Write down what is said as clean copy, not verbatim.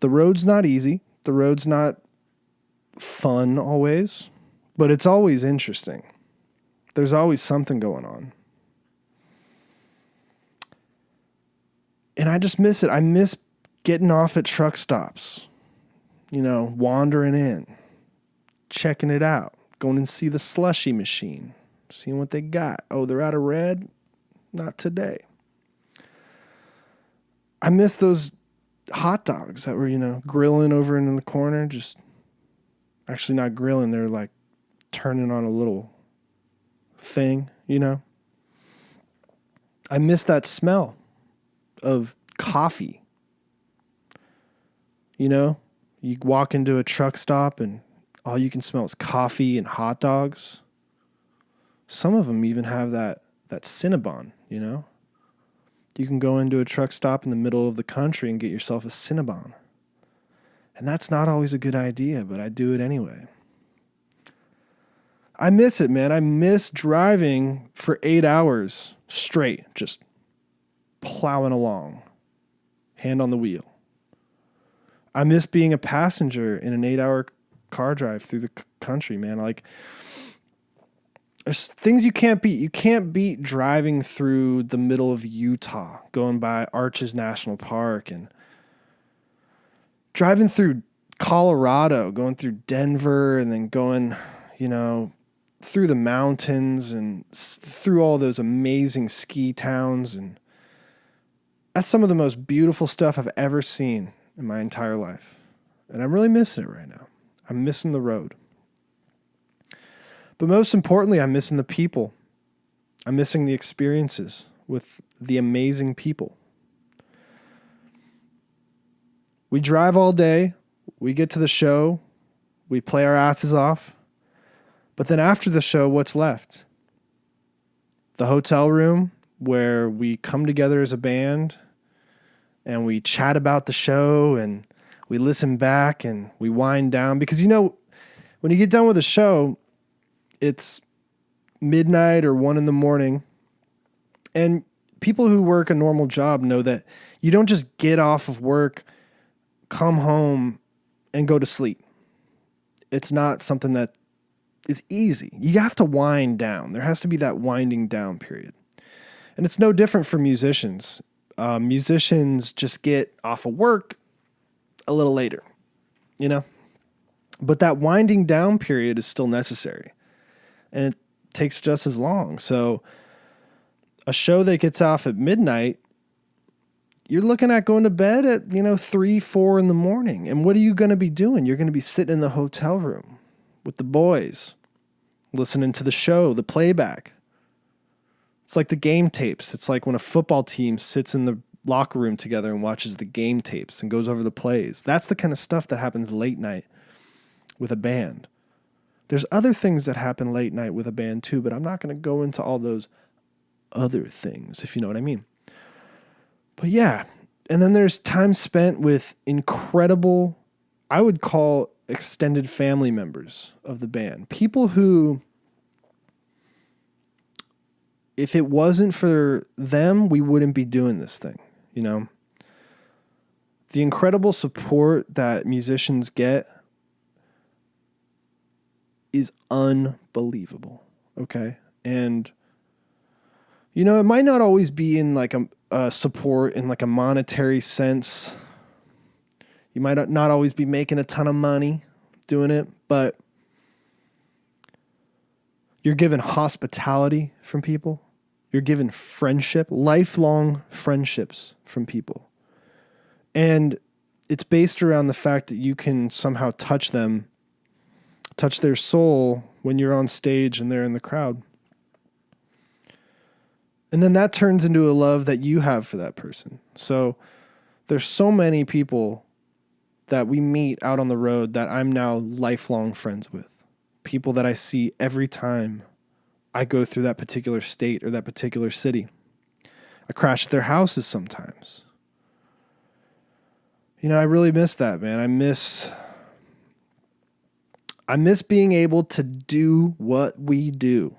The road's not easy. The road's not fun always, but it's always interesting. There's always something going on. And I just miss it. I miss getting off at truck stops, wandering in, checking it out, going and see the slushy machine, seeing what they got. Oh, they're out of red? Not today. I miss those hot dogs that were, grilling over in the corner, just actually not grilling. They're like turning on a little thing, I miss that smell of coffee. You walk into a truck stop and all you can smell is coffee and hot dogs. Some of them even have that Cinnabon, You can go into a truck stop in the middle of the country and get yourself a Cinnabon. And that's not always a good idea, but I do it anyway. I miss it, man. I miss driving for 8 hours straight, just plowing along, hand on the wheel. I miss being a passenger in an 8-hour car drive through the country, man. Like, there's things you can't beat. You can't beat driving through the middle of Utah, going by Arches National Park, and driving through Colorado, going through Denver, and then going, through the mountains and through all those amazing ski towns. And that's some of the most beautiful stuff I've ever seen in my entire life. And I'm really missing it right now. I'm missing the road. But most importantly, I'm missing the people. I'm missing the experiences with the amazing people. We drive all day. We get to the show. We play our asses off. But then after the show, what's left? The hotel room where we come together as a band and we chat about the show and we listen back and we wind down. Because, when you get done with a show, it's midnight or 1 a.m. And people who work a normal job know that you don't just get off of work, come home, and go to sleep. It's not something that is easy. You have to wind down. There has to be that winding down period. And it's no different for musicians. Musicians just get off of work a little later, But that winding down period is still necessary. And it takes just as long. So a show that gets off at midnight, you're looking at going to bed at, 3, 4 in the morning. And what are you going to be doing? You're going to be sitting in the hotel room with the boys, listening to the show, the playback. It's like the game tapes. It's like when a football team sits in the locker room together and watches the game tapes and goes over the plays. That's the kind of stuff that happens late night with a band. There's other things that happen late night with a band too, but I'm not going to go into all those other things, if you know what I mean. But yeah, and then there's time spent with incredible, I would call extended family members of the band. People who, if it wasn't for them, we wouldn't be doing this thing, The incredible support that musicians get is unbelievable, okay? And, it might not always be in like a support in like a monetary sense. You might not always be making a ton of money doing it, but you're given hospitality from people. You're given friendship, lifelong friendships from people. And it's based around the fact that you can somehow touch them, touch their soul when you're on stage and they're in the crowd. And then that turns into a love that you have for that person. So there's so many people that we meet out on the road that I'm now lifelong friends with. People that I see every time I go through that particular state or that particular city. I crash at their houses sometimes. I really miss that, man. I miss being able to do what we do.